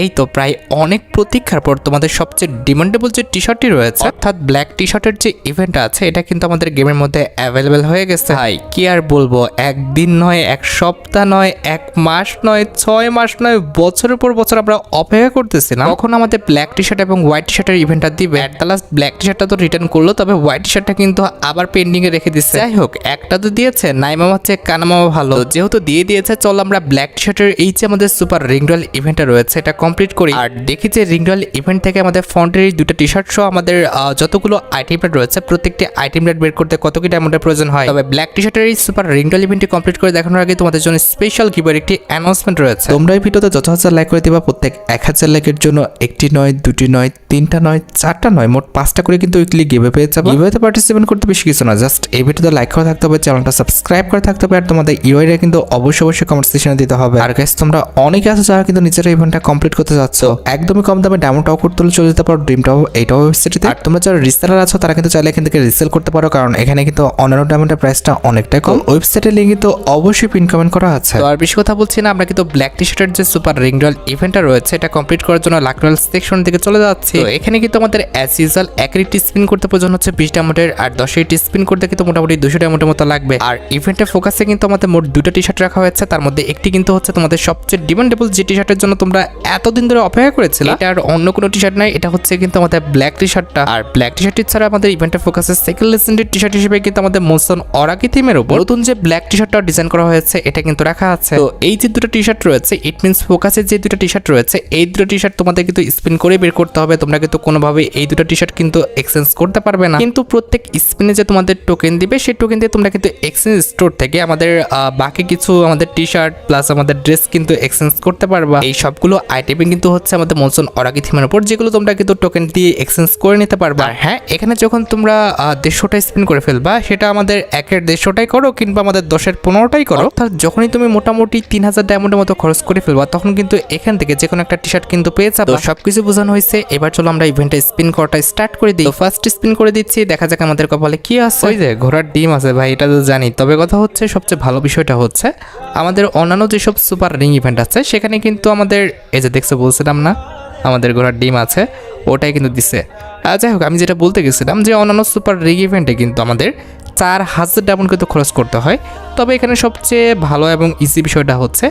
এই তো প্রায় অনেক প্রতীক্ষার পর তোমাদের সবচেয়ে ডিমান্ডেবল যে টি শার্টটি রয়েছে অর্থাৎ ব্ল্যাক টি শার্টের যে ইভেন্ট আছে এটা কিন্তু আমাদের গেমের মধ্যে অ্যাভেলেবেল হয়ে গেছে। ভাই কি আর বলবো, একদিন নয়, এক সপ্তাহ নয়, এক মাস নয়, 6 মাস নয়, বছরের পর বছর আমরা অপেক্ষা করতেছি না কখন আমাদের ব্ল্যাক টি শার্ট এবং হোয়াইট টি শার্টের ইভেন্টটা দিবে। অ্যাট দ্য লাস্ট ব্ল্যাক টি শার্টটা তো রিটার্ন করলো, তবে হোয়াইট টি শার্টটা কিন্তু আবার পেন্ডিং এ রেখে দিচ্ছে। যাই হোক, একটা তো দিয়েছে, নাই মামা হচ্ছে কানা মামা ভালো, যেহেতু দিয়ে দিয়েছে চল আমরা ব্ল্যাক টি শার্টের এই যে আমাদের সুপার রিং রয়্যাল ইভেন্টটা রয়েছে এটা কমপ্লিট করি। আর দেখি যে রিং রয়্যাল ইভেন্ট থেকে আমাদের ফন্টের এই দুটো টি শার্ট সহ আমাদের যতগুলো আইটেম রেট রয়েছে প্রত্যেকটি আইটেম রেট বের করতে কত কি ডায়মন্ডের প্রয়োজন হয়। তবে ব্ল্যাক টি শার্টের এই সুপার রিং রয়্যাল ইভেন্টটি কমপ্লিট করে দেখানোর আগে তোমাদের জন্য স্পেশাল গিভের একটি অ্যানাউন্সমেন্ট রয়েছে। তোমরা এই ভিডিওতে যত হাজার লাইক করে দিবা প্রত্যেক 1000 লাইকের জন্য একটি নয়, দুটি নয়, তিনটা নয়, চারটা নয়, মোট 5টা করে কিন্তু উইকলি গিভে পেয়ে যাবে। গিভেতে পার্টিসিপেট করতে বেশি কিছু না, জাস্ট এই ভিডিওতে লাইক করে থাকতে হবে, চ্যানেলটা সাবস্ক্রাইব করে থাকতে হবে, আর তোমাদের ইউআইডি কিন্তু অবশ্যই কমেন্ট সেকশনে দিতে হবে। আর গাইস তোমরা অনেকে আছো যারা কিন্তু নিজেরা ইভেন্টটা কমপ্লিট করতে যাচ্ছ, একদমই কম দামে ডায়মন্ড টপ করতে চলে যেতে পারো ড্রিম টপ এইটাও ওয়েবসাইটে। আর তোমরা যারা রিসেলার আছো তারা কিন্তু চাইলে এখান থেকে রিসেল করতে পারো, কারণ এখানে কিন্তু অন্যান্য ডায়মন্ডের প্রাইসটা অনেকটাই কম। ওয়েবসাইটের লিংক কিন্তু অবশ্যই পিন কমেন্ট করা আছে। তো আর বেশি কথা বলছি না, আমরা কিন্তু ব্ল্যাক টি শার্টের যে সুপার রিং রয়্যাল ইভেন্টটা রয়েছে এটা কমপ্লিট করার জন্য লাক রয়্যাল সেকশন থেকে চলে যাচ্ছি। তো এখানে কিন্তু আমাদের অ্যাজ ইউজুয়াল 1টি স্পিন করতে প্রয়োজন হচ্ছে 20 ডায়মন্ডের, আর 10টি স্পিন করতে কিন্তু মোটামুটি 200 ডায়মন্ডের মতো লাগবে। আর ইভেন্টের ফোকাসে কিন্তু আমাদের মোট 2টা টি শার্ট রাখা হয়েছে, তার মধ্যে একটি কিন্তু হচ্ছে তোমাদের সবচেয়ে ডিমান্ডেবল যে টি শার্টের জন্য তোমরা এতদিন ধরে অপেক্ষা করেছিলে। এটা আর অন্য কোনো টি শার্ট নাই, এটা হচ্ছে কিন্তু আমাদের ব্ল্যাক টি শার্টটা। আর ব্ল্যাক টি শার্টটি ছাড়া আমাদের ইভেন্টের ফোকাসে সেকেন্ড লেজেন্ডারি টি শার্ট হিসেবে কিন্তু আমাদের মনসন অরাকি থিমের উপর নতুন যে ব্ল্যাক টি শার্টটা ডিজাইন করা হয়েছে এটা কিন্তু রাখা আছে। তো এই যে দুটো টি শার্ট রয়েছে, ইট মিনস ফোকাসে যে দুটো টি শার্ট রয়েছে এই দুটো টি শার্ট তোমাদের কিন্তু স্পিন করে বের করতে হবে। তোমরা কিন্তু কোনোভাবে এই দুটো টি শার্ট কিন্তু এক্সচেঞ্জ করতে পারবে না, কিন্তু প্রত্যেক স্পিনে যে তোমাদের টোকেন দিবে সেই টোকেন দিয়ে তোমরা কিন্তু এক্সচেঞ্জ স্টোর থেকে আমাদের বাকি কিছু আমাদের টি শার্ট প্লাস আমাদের ড্রেস কিন্তু এক্সচেঞ্জ করতে পারবা। এই সবগুলো আইটেমে কিন্তু হচ্ছে আমাদের মনসন অরাকি থিমের উপর, যেগুলো তোমরা কিন্তু টোকেন দিয়ে এক্সচেঞ্জ করে নিতে পারবা। আর হ্যাঁ, এখানে যখন তোমরা 150টা স্পিন করে ফেলবা, সেটা আমাদের 1/150টাই করো কিংবা আমাদের 10/15টাই করো, অর্থাৎ যখনই তুমি মোটামুটি 3000 ডায়মন্ডের মতো খরচ করে ফেলবা তখন কিন্তু এখান থেকে যে কোনো একটা টি শার্ট কিন্তু পেয়ে যাবে। তো সবকিছু বোঝানো হয়েছে, এবার চলো আমরা ইভেন্টে স্পিন করাটা স্টার্ট করে দিই। তো ফার্স্ট স্পিন করে দিচ্ছি, দেখা যাক আমাদের কপালে কি আছে। ওই যে ঘোড়ার ডিম আছে ভাই, এটা তো জানি, তবে কথা হচ্ছে সবচেয়ে ভালো বিষয়টা হচ্ছে আমাদের অন্যান্য যেসব সুপার রিং ইভেন্ট আছে সেখানে কিন্তু আমাদের এই যে দেখছো বলছিলাম না আমাদের ঘোড়ার ডিম আছে, ওটাই কিন্তু দিছে। যাই হোক, আমি যেটা বলতে গেছিলাম যে অন্যান্য সুপার রিং ইভেন্টে কিন্তু আমাদের 4000 ডায়মন্ড কিন্তু খরচ করতে হয়, তবে এখানে সবচেয়ে ভালো এবং ইজি বিষয়টা হচ্ছে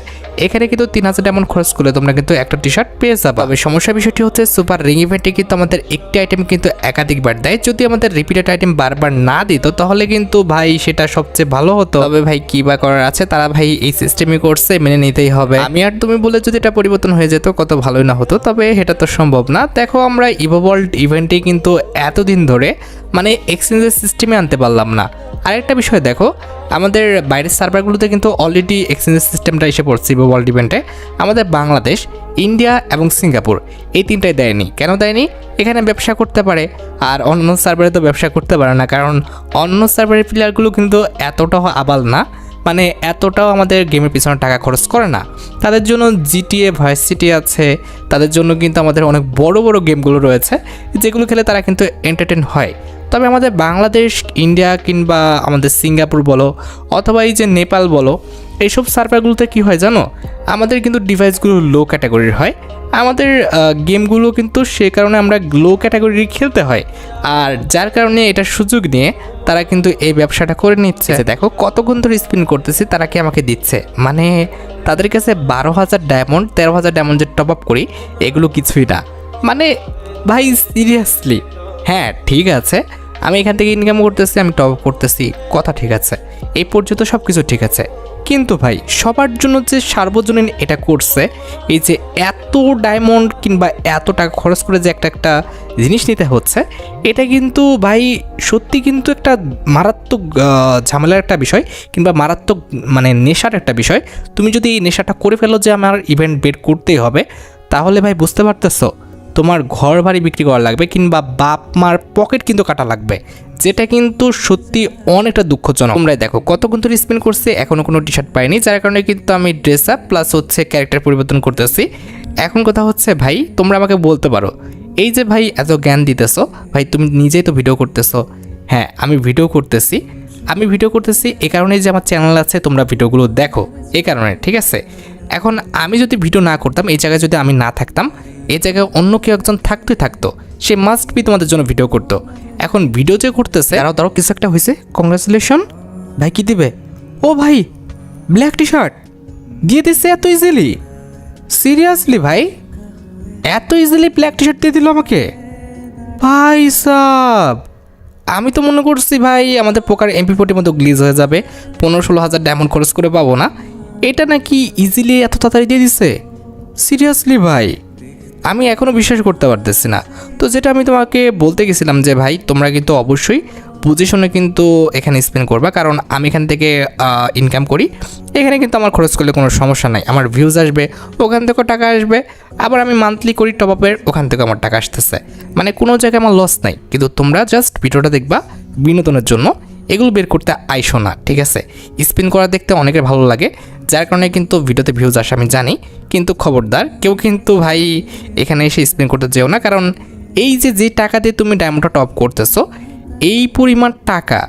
এখানে কিন্তু 3000 ডায়মন্ড খরচ করলে তোমরা কিন্তু একটা টি শার্ট পেয়ে যাবে। তবে সমস্যার বিষয়টি হচ্ছে সুপার রিং ইভেন্টে কিন্তু আমাদের একটি আইটেম কিন্তু একাধিকবার দেয়, যদি আমাদের রিপিটেড আইটেম বারবার না দিত তাহলে কিন্তু ভাই সেটা সবচেয়ে ভালো হতো। তবে ভাই কি বা করার আছে, তারা ভাই এই সিস্টেমই করছে, মেনে নিতেই হবে। আমি আর তুমি বলে যদি এটা পরিবর্তন হয়ে যেত কত ভালোই না হতো, তবে এটা তো সম্ভব না। দেখো আমরা ইভো ওয়ার্ল্ড ইভেন্টে কিন্তু এতদিন ধরে মানে এক্সচেঞ্জের সিস্টেমে আনতে পারলাম না। আরেকটা বিষয় দেখো, আমাদের বাইরের সার্ভারগুলোতে কিন্তু অলরেডি এক্সচেঞ্জের সিস্টেমটা এসে পড়ছে ইভো ওয়ার্ল্ড ইভেন্টে। আমাদের বাংলাদেশ, ইন্ডিয়া এবং সিঙ্গাপুর এই তিনটাই দেয়নি। কেন দেয়নি? এখানে ব্যবসা করতে পারে আর অন্য সার্ভারে তো ব্যবসা করতে পারে না, কারণ অন্য সার্ভারের প্লেয়ারগুলো কিন্তু এতটাও আবাল না, মানে এতটাও আমাদের গেমের পিছনে টাকা খরচ করে না। তাদের জন্য জিটিএ, ভয়েস সিটি আছে, তাদের জন্য কিন্তু আমাদের অনেক বড় বড় গেমগুলো রয়েছে যেগুলো খেলে তারা কিন্তু এন্টারটেন হয়। তবে আমাদের বাংলাদেশ, ইন্ডিয়া কিংবা আমাদের সিঙ্গাপুর বলো অথবা এই যে নেপাল বলো, এইসব সার্ভারগুলোতে কী হয় জানো, আমাদের কিন্তু ডিভাইসগুলো লো ক্যাটাগরির হয়, আমাদের গেমগুলো কিন্তু সে কারণে আমরা লো ক্যাটাগরির খেলতে হয়, আর যার কারণে এটার সুযোগ নিয়ে তারা কিন্তু এই ব্যবসাটা করে নিচ্ছে। দেখো কতক্ষণ ধরে স্পিন করতেছি, তারা কি আমাকে দিচ্ছে, মানে তাদের কাছে 12,000 ডায়মন্ড, 13,000 ডায়মন্ড যে টপ আপ করি এগুলো কিছুই না। মানে ভাই সিরিয়াসলি, হ্যাঁ ঠিক আছে আমি এখান থেকে ইনকাম করতেছি, আমি টপ আপ করতেছি, কথা ঠিক আছে, এই পর্যন্ত সব কিছু ঠিক আছে, কিন্তু ভাই সবার জন্য যে সার্বজনীন এটা করছে, এই যে এত ডায়মন্ড কিংবা এত টাকা খরচ করে যে একটা জিনিস নিতে হচ্ছে, এটা কিন্তু ভাই সত্যি কিন্তু একটা মারাত্মক ঝামেলার একটা বিষয় কিংবা মারাত্মক মানে নেশার একটা বিষয়। তুমি যদি এই নেশাটা করে ফেলো যে আমার ইভেন্ট বের করতেই হবে, তাহলে ভাই বুঝতে পারতেছো তোমার ঘর বাড়ি বিক্রি করা লাগবে কিংবা বাপ মার পকেট কিন্তু কাটা লাগবে, যেটা কিন্তু সত্যি অনেকটা দুঃখজনক। তোমরাই দেখো কতক্ষণ ধরে স্পিন করছে, এখনও কোনো টি শার্ট পাইনি, যার কারণে কিন্তু আমি ড্রেস আপ প্লাস হচ্ছে ক্যারেক্টার পরিবর্তন করতেছি। এখন কথা হচ্ছে ভাই তোমরা আমাকে বলতে পারো এই যে ভাই এত জ্ঞান দিতেছো, ভাই তুমি নিজেই তো ভিডিও করতেছো। হ্যাঁ আমি ভিডিও করতেছি এই কারণে যে আমার চ্যানেল আছে, তোমরা ভিডিওগুলো দেখো এই কারণে, ঠিক আছে। এখন আমি যদি ভিডিও না করতাম, এই জায়গায় যদি আমি না থাকতাম, এই জায়গায় অন্য কেউ একজন থাকতো, সে মাস্ট বি তোমাদের জন্য ভিডিও করতো। এখন ভিডিও যে করতেছে, দাঁড়াও কিছু একটা হয়েছে। কংগ্রাচুলেশন ভাই, কি দিবে? ও ভাই, ব্ল্যাক টি শার্ট দিয়ে দিচ্ছে এত ইজিলি? সিরিয়াসলি ভাই, এত ইজিলি ব্ল্যাক টি শার্ট দিয়ে দিল আমাকে? ভাই সাব, আমি তো মনে করছি ভাই আমাদের পোকার MP40 মতো গ্লিজ হয়ে যাবে, 15-16 হাজার ডায়মন্ড খরচ করে পাবো না। এটা নাকি ইজিলি এত তাড়াতাড়ি দিয়ে দিছে? সিরিয়াসলি ভাই, আমি এখনও বিশ্বাস করতে পারতেছি না। তো যেটা আমি তোমাকে বলতে গেছিলাম যে ভাই, তোমরা কিন্তু অবশ্যই পজিশনে কিন্তু এখানে স্পেন্ড করবা, কারণ আমি এখান থেকে ইনকাম করি। এখানে কিন্তু আমার খরচ করলে কোনো সমস্যা নাই, আমার ভিউজ আসবে, ওখান থেকেও টাকা আসবে। আবার আমি মান্থলি করি টপ আপের, ওখান থেকে আমার টাকা আসতেছে, মানে কোনো জায়গায় আমার লস নাই। কিন্তু তোমরা জাস্ট ভিডিওটা দেখবা বিনোদনের জন্য, এগুলো বের করতে আইসো না, ঠিক আছে? স্পিন করা দেখতে অনেকের ভালো লাগে, যার কারণে কিন্তু ভিডিওতে ভিউজ আসে আমি জানি। কিন্তু খবরদার কেউ কিন্তু ভাই এখানে এসে স্পিন করতে যেও না, কারণ এই যে টাকা দিয়ে তুমি ডায়মন্ডটা টপ করতেছো, এই পরিমাণ টাকা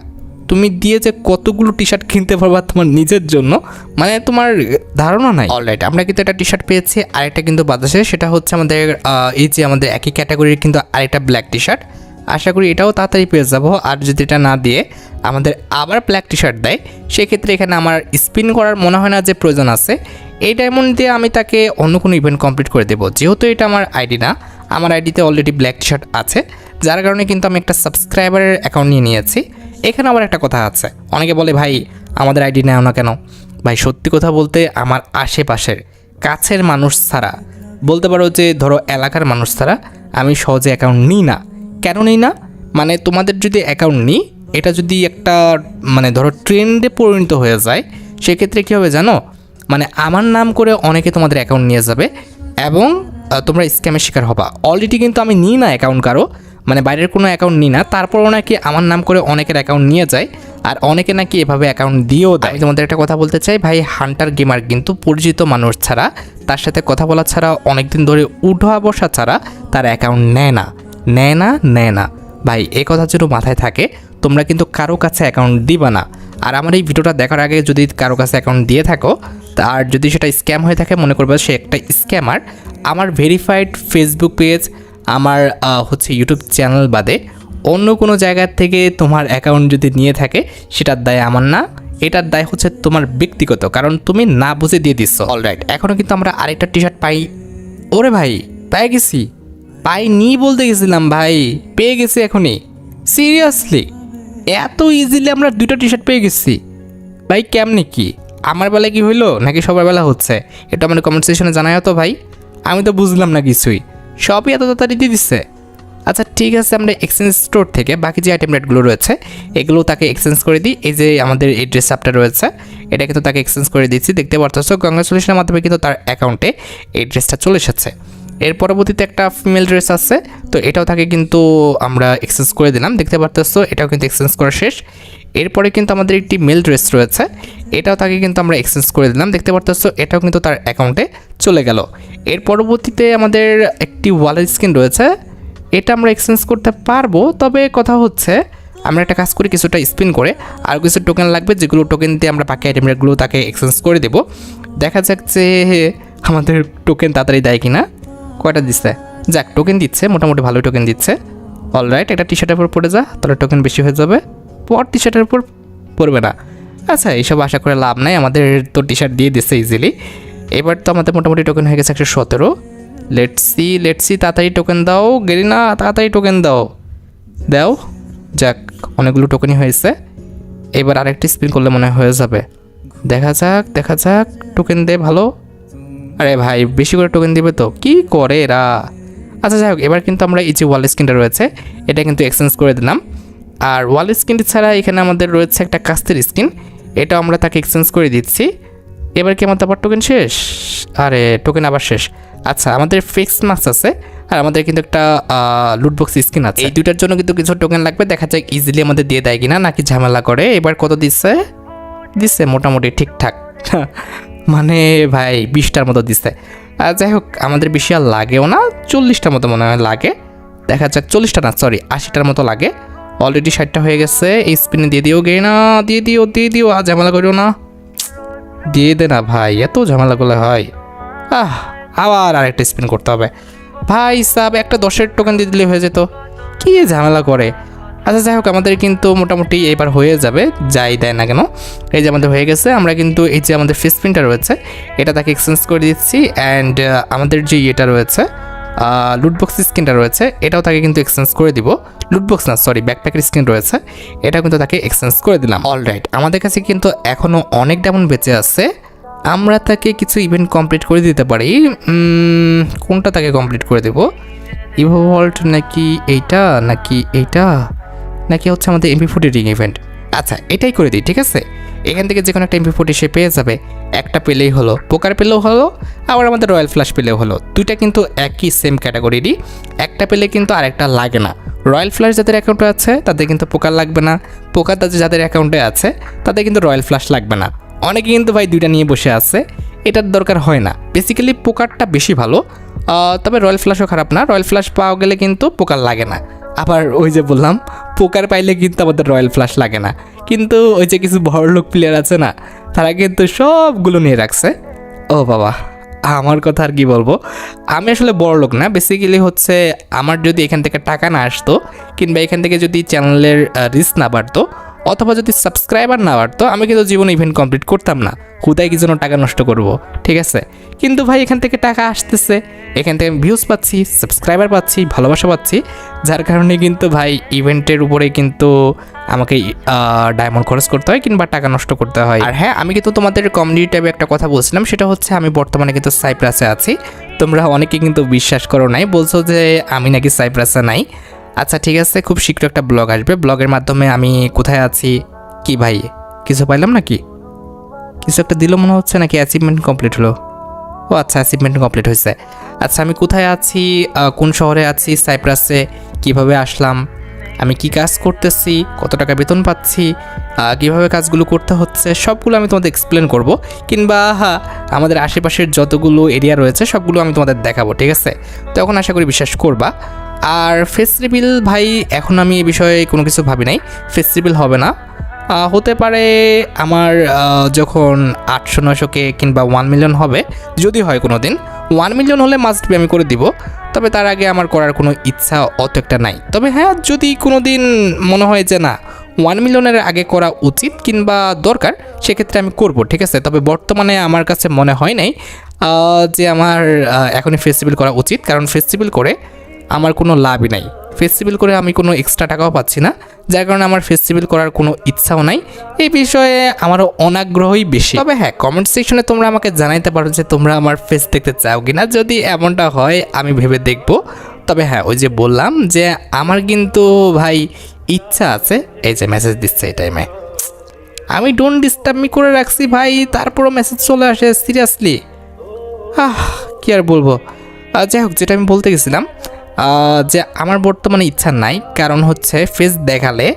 তুমি দিয়ে যে কতগুলো টি শার্ট কিনতে পারবা তোমার নিজের জন্য, মানে তোমার ধারণা নাই। অলরাইট, আমরা কিন্তু একটা টি শার্ট পেয়েছি, আরেকটা কিন্তু বাতাসে, সেটা হচ্ছে আমাদের এই যে আমাদের একই ক্যাটাগরির কিন্তু আরেকটা ব্ল্যাক টি শার্ট। আশা করি এটাও তাড়াতাড়ি পেয়ে যাবো। আর যদি এটা না দিয়ে আমাদের আবার ব্ল্যাক টি শার্ট দেয়, সেক্ষেত্রে এখানে আমার স্পিন করার মনে হয় না যে প্রয়োজন আছে। এই ডায়মন্ড দিয়ে আমি তাকে অন্য কোনো ইভেন্ট কমপ্লিট করে দেবো, যেহেতু এটা আমার আইডি না, আমার আইডিতে অলরেডি ব্ল্যাক টি শার্ট আছে, যার কারণে কিন্তু আমি একটা সাবস্ক্রাইবারের অ্যাকাউন্ট নিয়েছি। এখানে আবার একটা কথা আছে, অনেকে বলে ভাই আমাদের আইডি নেও না কেন? ভাই সত্যি কথা বলতে, আমার আশেপাশের কাছের মানুষ ছাড়া, বলতে পারো যে ধরো এলাকার মানুষ ছাড়া আমি সহজে অ্যাকাউন্ট নিই না। কেন নিই না? মানে তোমাদের যদি অ্যাকাউন্ট নিই, এটা যদি একটা মানে ধরো ট্রেন্ডে পরিণত হয়ে যায়, সেক্ষেত্রে কী হবে জানো? মানে আমার নাম করে অনেকে তোমাদের অ্যাকাউন্ট নিয়ে যাবে এবং তোমরা স্ক্যামের শিকার হবা। অলরেডি কিন্তু আমি নিই না অ্যাকাউন্ট কারো, মানে বাইরের কোনো অ্যাকাউন্ট নিই না, তারপরও নাকি আমার নাম করে অনেকের অ্যাকাউন্ট নিয়ে যায়, আর অনেকে নাকি এভাবে অ্যাকাউন্ট দিয়েও দেয়। আমি তোমাদের একটা কথা বলতে চাই ভাই, হান্টার গেমার কিন্তু পরিচিত মানুষ ছাড়া, তার সাথে কথা বলা ছাড়া, অনেকদিন ধরে উঠা বসা ছাড়া তার অ্যাকাউন্ট নেয় না ভাই। এই কথা যেন মাথায় থাকে, তোমরা কিন্তু কারো কাছে অ্যাকাউন্ট দিবা না। আর আমার এই ভিডিওটা দেখার আগে যদি কারো কাছে অ্যাকাউন্ট দিয়ে থাকো, আর যদি সেটা স্ক্যাম হয়ে থাকে, মনে করবে সে একটা স্ক্যামার। আমার ভেরিফাইড ফেসবুক পেজ, আমার হচ্ছে ইউটিউব চ্যানেল বাদে অন্য কোনো জায়গার থেকে তোমার অ্যাকাউন্ট যদি নিয়ে থাকে, সেটার দায় আমার না, এটার দায় হচ্ছে তোমার ব্যক্তিগত, কারণ তুমি না বুঝে দিয়ে দিচ্ছ। অলরাইট, এখনও কিন্তু আমরা আরেকটা টি শার্ট পাই। ওরে ভাই, পেয়ে গেছি, পাইনি বলতে গেছিলাম ভাই, পেয়ে গেছি এখনই। সিরিয়াসলি এত ইজিলি আমরা দুটো টি শার্ট পেয়ে গেছি ভাই? কেমনি কি, আমার বেলায় কি হইলো নাকি সবার বেলা হচ্ছে? এটা আমাদের কমেন্ট সেকশনে জানাই তো ভাই, আমি তো বুঝলাম না কিছুই, সবই এত তাড়াতাড়ি দিয়ে দিচ্ছে। আচ্ছা ঠিক আছে, আমরা এক্সচেঞ্জ স্টোর থেকে বাকি যে আইটেম রেটগুলো রয়েছে এগুলো তাকে এক্সচেঞ্জ করে দিই। এই যে আমাদের এই ড্রেস আপটা রয়েছে, এটা কিন্তু তাকে এক্সচেঞ্জ করে দিচ্ছি, দেখতে পারতেছো। কংগ্রাচুলেশনের মাধ্যমে কিন্তু তার অ্যাকাউন্টে এই ড্রেসটা চলে এসেছে। এর পরবর্তীতে একটা ফিমেল ড্রেস আছে, তো এটাও তাকে কিন্তু আমরা এক্সচেঞ্জ করে দিলাম, দেখতে পারতেছো। এটাও কিন্তু এক্সচেঞ্জ করা শেষ। এরপরে কিন্তু আমাদের একটি মেল ড্রেস রয়েছে, এটাও তাকে কিন্তু আমরা এক্সচেঞ্জ করে দিলাম, দেখতে পারতেছো। এটাও কিন্তু তার অ্যাকাউন্টে চলে গেল। এর পরবর্তীতে আমাদের একটি ওয়ালেট স্কিন রয়েছে, এটা আমরা এক্সচেঞ্জ করতে পারবো, তবে কথা হচ্ছে আমরা একটা কাজ করি, কিছুটা স্পিন করে আর কিছু টোকেন লাগবে, যেগুলো টোকেন দিয়ে আমরা বাকি আইটেমগুলো তাকে এক্সচেঞ্জ করে দেবো। দেখা যাক যে আমাদের টোকেন তাড়াতাড়ি দেয় কিনা। কয়টা দিচ্ছে? যাক, টোকেন দিচ্ছে, মোটামুটি ভালোই টোকেন দিচ্ছে। অলরাইট, এটা টি শার্টের উপর পড়ে যা, তাহলে টোকেন বেশি হয়ে যাবে। পর টি শার্টের উপর পড়বে না। আচ্ছা, এইসব আশা করে লাভ নাই, আমাদের তো টি শার্ট দিয়ে দিচ্ছে ইজিলি। এবার তো আমাদের মোটামুটি টোকেন হয়ে গেছে 117। লেটস সি, তাড়াতাড়ি টোকেন দাও গেরিনা, তাড়াতাড়ি টোকেন দাও। যাক, অনেকগুলো টোকেনই হয়েছে। এবার আরেকটি স্পিন করলে মনে হয়ে যাবে। দেখা যাক, টোকেন দে ভালো। আরে ভাই, বেশি করে টোকেন দিবে তো, কি করে এরা। আচ্ছা যাই হোক, এবার কিন্তু আমরা এই যে ওয়াল স্কিনটা রয়েছে, এটা কিন্তু এক্সচেঞ্জ করে দিলাম। আর ওয়াল স্কিনটি ছাড়া এখানে আমাদের রয়েছে একটা কাস্তের স্কিন, এটাও আমরা তাকে এক্সচেঞ্জ করে দিচ্ছি। এবার কি আমাদের আবার টোকেন শেষ? আরে টোকেন আবার শেষ। আচ্ছা, আমাদের ফিক্স মাস্ক আছে, আর আমাদের কিন্তু একটা লুটবক্স স্কিন আছে। এই দুইটার জন্য কিন্তু কিছু টোকেন লাগবে, দেখা যাক ইজিলি আমাদের দিয়ে দেয় কিনা, নাকি ঝামেলা করে। এবার কত দিচ্ছে মোটামুটি ঠিকঠাক, মানে ভাই 20টার মতো দিচ্ছে। আর যাই হোক, আমাদের বেশি আর লাগেও না, 40টার মতো মনে হয় লাগে। দেখা যাক, 40টা না সরি 80টার মতো লাগে। অলরেডি 60টা হয়ে গেছে। এই স্পিনে দিয়ে দিও গে না, দিয়ে দিও আর ঝামেলা করিও না। দিয়ে দে না ভাই, এত ঝামেলা করলে হয়। আবার আরেকটা স্পিন করতে হবে ভাই সাব, একটা 10-এর টোকেন দিয়ে দিলে হয়ে যেত, কি ঝামেলা করে। আচ্ছা যাই হোক, আমাদের কিন্তু মোটামুটি এবার হয়ে যাবে, যাই দেয় না কেন। এই যে আমাদের হয়ে গেছে, আমরা কিন্তু এই যে আমাদের ফেস প্রিন্টটা রয়েছে এটা তাকে এক্সচেঞ্জ করে দিচ্ছি। অ্যান্ড আমাদের যে ইয়েটা রয়েছে লুটবক্স স্কিনটা রয়েছে এটাও তাকে কিন্তু এক্সচেঞ্জ করে দিব। লুটবক্স না, সরি, ব্যাকপ্যাকের স্কিন রয়েছে, এটা কিন্তু তাকে এক্সচেঞ্জ করে দিলাম। অলরাইট, আমাদের কাছে কিন্তু এখনও অনেক ডায়মন্ড বেঁচে আছে, আমরা তাকে কিছু ইভেন্ট কমপ্লিট করে দিতে পারি। কোনটা তাকে কমপ্লিট করে দেব? ইভোভল্ট নাকি এইটা, নাকি এইটা, নাকি হচ্ছে আমাদের MP40 রিং ইভেন্ট? আচ্ছা এটাই করে দিই, ঠিক আছে। এখান থেকে যে কোনো একটা MP40 সে পেয়ে যাবে, একটা পেলেই হলো, পোকার পেলেও হলো, আবার আমাদের রয়্যাল ফ্ল্যাশ পেলেও হলো, দুইটা কিন্তু একই সেম ক্যাটাগরিরই। একটা পেলে কিন্তু আরেকটা লাগে না। রয়্যাল ফ্ল্যাশ যাদের অ্যাকাউন্টে আছে তাদের কিন্তু পোকার লাগবে না, পোকার যাদের অ্যাকাউন্টে আছে তাদের কিন্তু রয়্যাল ফ্ল্যাশ লাগবে না। অনেকে কিন্তু ভাই দুইটা নিয়ে বসে আছে, এটার দরকার হয় না। বেসিক্যালি পোকারটা বেশি ভালো, তবে রয়্যাল ফ্ল্যাশও খারাপ না। রয়্যাল ফ্ল্যাশ পাওয়া গেলে কিন্তু পোকার লাগে না। আবার ওই যে বললাম পোকার পাইলে কিন্তু আমাদের রয়্যাল ফ্ল্যাশ লাগে না। কিন্তু ওই যে কিছু বড়লোক প্লেয়ার আছে না, তারা কিন্তু সবগুলো নিয়ে রাখছে। ও বাবা, আমার কথা আর কি বলবো, আমি আসলে বড়লোক না, বেসিক্যালি হচ্ছে আমার যদি এখান থেকে টাকা না আসতো, কিংবা এখান থেকে যদি চ্যানেলের রিচ না বাড়তো, অথবা যদি সাবস্ক্রাইবার না বাড়তো, আমি কিন্তু জীবনে ইভেন্ট কমপ্লিট করতাম না। হুদায় কি জন্য টাকা নষ্ট করব, ঠিক আছে। কিন্তু ভাই এখান থেকে টাকা আসতেছে, এখান থেকে ভিউজ পাচ্ছি, সাবস্ক্রাইবার পাচ্ছি, ভালোবাসা পাচ্ছি, যার কারণে কিন্তু ভাই ইভেন্টের উপরে কিন্তু আমাকে ডায়মন্ড খরচ করতে হয় কিংবা টাকা নষ্ট করতে হয়। আর হ্যাঁ, আমি কিন্তু তোমাদের কমিউনিটি ট্যাবে একটা কথা বলছিলাম, সেটা হচ্ছে আমি বর্তমানে কিন্তু সাইপ্রাসে আছি। তোমরা অনেকে কিন্তু বিশ্বাস করো নাই, বলছো যে আমি নাকি সাইপ্রাসে নাই। আচ্ছা ঠিক আছে, খুব শীঘ্র একটা ব্লগ আসবে, ব্লগের মাধ্যমে আমি কোথায় আছি। কি ভাই, কিছু পাইলাম নাকি? কিছু একটা দিল মনে হচ্ছে, নাকি অ্যাচিভমেন্ট কমপ্লিট হলো? ও আচ্ছা, অ্যাচিভমেন্ট কমপ্লিট হয়েছে। আচ্ছা আমি কোথায় আছি, কোন শহরে আছি সাইপ্রাসে, কিভাবে আসলাম, আমি কি কাজ করতেছি, কত টাকা বেতন পাচ্ছি, কিভাবে কাজগুলো করতে হচ্ছে, সবগুলো আমি তোমাদের এক্সপ্লেন করব, কিংবা আমাদের আশেপাশের যতগুলো এরিয়া রয়েছে সবগুলো আমি তোমাদের দেখাবো, ঠিক আছে। তখন আশা করি বিশ্বাস করবা। আর ফেস রিভিল ভাই এখন আমি এই বিষয়ে কোনো কিছু ভাবি নাই, ফেস রিভিল হবে না। হতে পারে আমার যখন 800-900K কিংবা 1 মিলিয়ন হবে, যদি হয় কোনো দিন 1 মিলিয়ন হলে মাস্ট বি আমি করে দিব। তবে তার আগে আমার করার কোনো ইচ্ছা অত একটা নাই। তবে হ্যাঁ, যদি কোনো দিন মনে হয় যে না 1 মিলিয়নের আগে করা উচিত কিংবা দরকার, সেক্ষেত্রে আমি করব, ঠিক আছে। তবে বর্তমানে আমার কাছে মনে হয় নাই যে আমার এখনই ফেস্টিভ্যাল করা উচিত, কারণ ফেস্টিভ্যাল করে আমার কোনো লাভই নাই। ফেস্টিভ্যাল করে আমি কোনো এক্সট্রা টাকাও পাচ্ছি না, যার কারণে আমার ফেস্টিভ্যাল করার কোনো ইচ্ছাও নাই। এই বিষয়ে আমারও অনাগ্রহই বেশি। তবে হ্যাঁ, কমেন্ট সেকশনে তোমরা আমাকে জানাইতে পারো যে তোমরা আমার ফেস দেখতে চাও কিনা। যদি এমনটা হয় আমি ভেবে দেখব। তবে হ্যাঁ, ওই যে বললাম যে আমার কিন্তু ভাই ইচ্ছা আছে। এই যে মেসেজ দিচ্ছে এই টাইমে, আমি ডোন্ট ডিস্টার্ব মি করে রাখছি ভাই, তারপরও মেসেজ চলে আসে, সিরিয়াসলি কি আর বলবো। যাই হোক, যেটা আমি বলতে গেছিলাম যে আমার বর্তমানে ইচ্ছা নাই, কারণ হচ্ছে ফেস দেখালে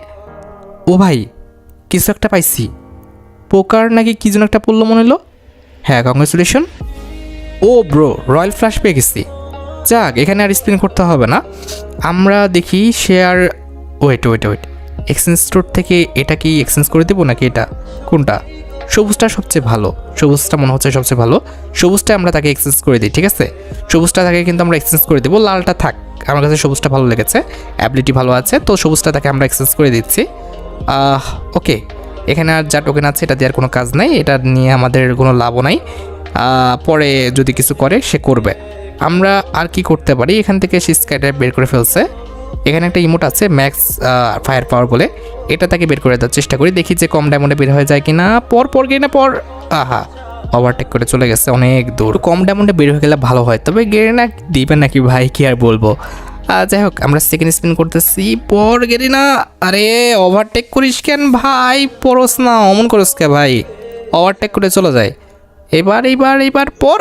ও ভাই কিছু একটা পাইছি, পোকার নাকি কি যেন একটা পড়লো মনে হলো। হ্যাঁ, কংগ্রেচুলেশন। ও ব্রো, রয়্যাল ফ্ল্যাশ পেয়ে গেছি। যাক, এখানে আর স্পিন করতে হবে না। আমরা দেখি শেয়ার, ওয়েট, এক্সচেঞ্জ স্টোর থেকে এটা কি এক্সচেঞ্জ করে দেবো নাকি এটা কোনটা? সবুজটা সবচেয়ে ভালো, সবুজটা মনে হচ্ছে সবচেয়ে ভালো। সবুজটা আমরা তাকে এক্সচেঞ্জ করে দিই, ঠিক আছে। সবুজটা তাকে কিন্তু আমরা এক্সচেঞ্জ করে দেবো, লালটা থাক, আমার কাছে সবুজটা ভালো লেগেছে, অ্যাবিলিটি ভালো আছে, তো সবুজটা তাকে আমরা এক্সচেঞ্জ করে দিচ্ছি। ওকে, এখানে আর যা টোকেন আছে এটা দিয়ে আর কোনো কাজ নাই, এটা নিয়ে আমাদের কোনো লাভও নাই। পরে যদি কিছু করে সে করবে। আমরা আর কি করতে পারি, এখান থেকে সে স্কাইডাইভ বের করে ফেলছে। এখানে একটা ইমোট আছে ম্যাক্স ফায়ার পাওয়ার বলে, এটা তাকে বের করে দেওয়ার চেষ্টা করি, দেখি যে কম ডায়মন্ডে বের হয়ে যায় কিনা। পর গেনা পর ওভারটেক করে চলে গেছে অনেক দূর। কম ডায়মন্ডে বের হয়ে গেলে ভালো হয়, তবে গেরিনা দিবেন নাকি ভাই, কি আর বলবো। যাই হোক, আমরা সেকেন্ড স্পিন করতেছি, পর গেরিনা। আরে ওভারটেক করিস কেন ভাই, পরস না, অমন করিস কে ভাই, ওভারটেক করে চলে যায়। এবার পর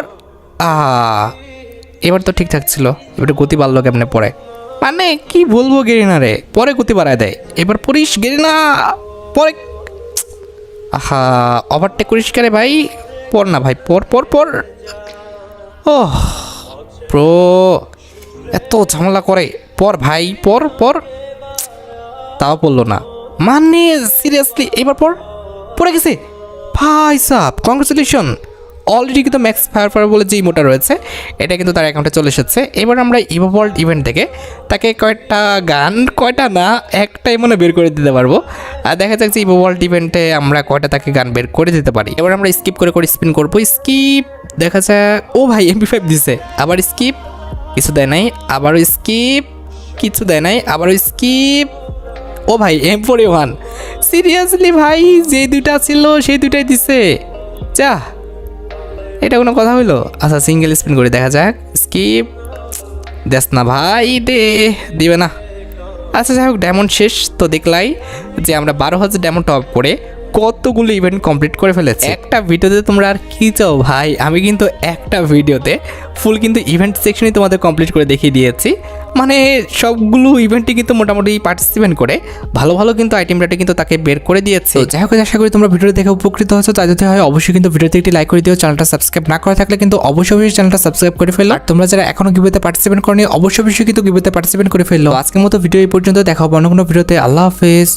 এবার তো ঠিকঠাক ছিল, এবার গতি বাড়লো কেমনে পরে, মানে কি বলবো গেরিনা রে, পরে গতি বাড়ায় দেয়। এবার পড়িস গেরিনা, পরে ওভারটেক করিস কে রে ভাই, পর না ভাই, পর ও প্রো এত ঝামেলা করে, পর ভাই, পর তাও পড়লো না, মানে সিরিয়াসলি। এবার পড়ে গেছে, ভাই সাব কংগ্রেচুলেশন, অলরেডি কিন্তু ম্যাক্স ফায়ার বলে যে ইমোটা রয়েছে এটা কিন্তু তার অ্যাকাউন্টে চলে এসেছে। এবার আমরা ইভোভল্ট ইভেন্ট থেকে তাকে কয়টা না একটাই মনে বের করে দিতে পারবো। আর দেখা যাক যে ইভোভল্ট ইভেন্টে আমরা কয়টা তাকে গান বের করে দিতে পারি। এবার আমরা স্কিপ করে স্পিন করবো, স্কিপ দেখা যাক, ও ভাই MP5 দিছে, আবার স্কিপ কিছু দেয় নাই, আবারও স্কিপ কিছু দেয় নাই, আবারও স্কিপ, ও ভাই M41, সিরিয়াসলি ভাই যে দুইটা ছিল সেই দুইটাই দিছে, যা এটা কোনো কথা হইলো। আচ্ছা সিঙ্গেল স্পিন করে দেখা যাক, স্কিপ দেখ না ভাই, দিবে না। আচ্ছা যাই হোক, ডায়মন্ড শেষ তো দেখলাই যে আমরা 12,000 ডায়মন্ড টপ করে কতগুলো ইভেন্ট কমপ্লিট করে ফেলেছি একটা ভিডিওতে। তোমরা আর কি চাও ভাই, আমি কিন্তু একটা ভিডিওতে ফুল কিন্তু ইভেন্ট সেকশনই তোমাদের কমপ্লিট করে দেখিয়ে দিয়েছি। মানে সবগুলো ইভেন্টে কিন্তু মোটামুটি পার্টিসিপেন্ট করে ভালো ভালো কিন্তু আইটেম রেটে কিন্তু তাকে বের করে দিয়েছে। যাই হোক, আশা করি তোমরা ভিডিওটি দেখে উপকৃত হয়েছো। তাই যদি হয় অবশ্যই কিন্তু ভিডিওতে একটি লাইক করে দিও। চ্যানেলটা সাবস্ক্রাইব না করা থাকলে কিন্তু অবশ্যই চ্যানেলটা সাবস্ক্রাইব করে ফেলো। আর তোমরা যারা এখনো গিভওয়েতে পার্টিসিপেট করনি অবশ্যই কিন্তু গিভওয়েতে পার্টিসিপেট করে ফেললো। আজকের মতো ভিডিও এই পর্যন্ত, দেখা হবে অন্য কোনো ভিডিওতে। আল্লাহ হাফেজ।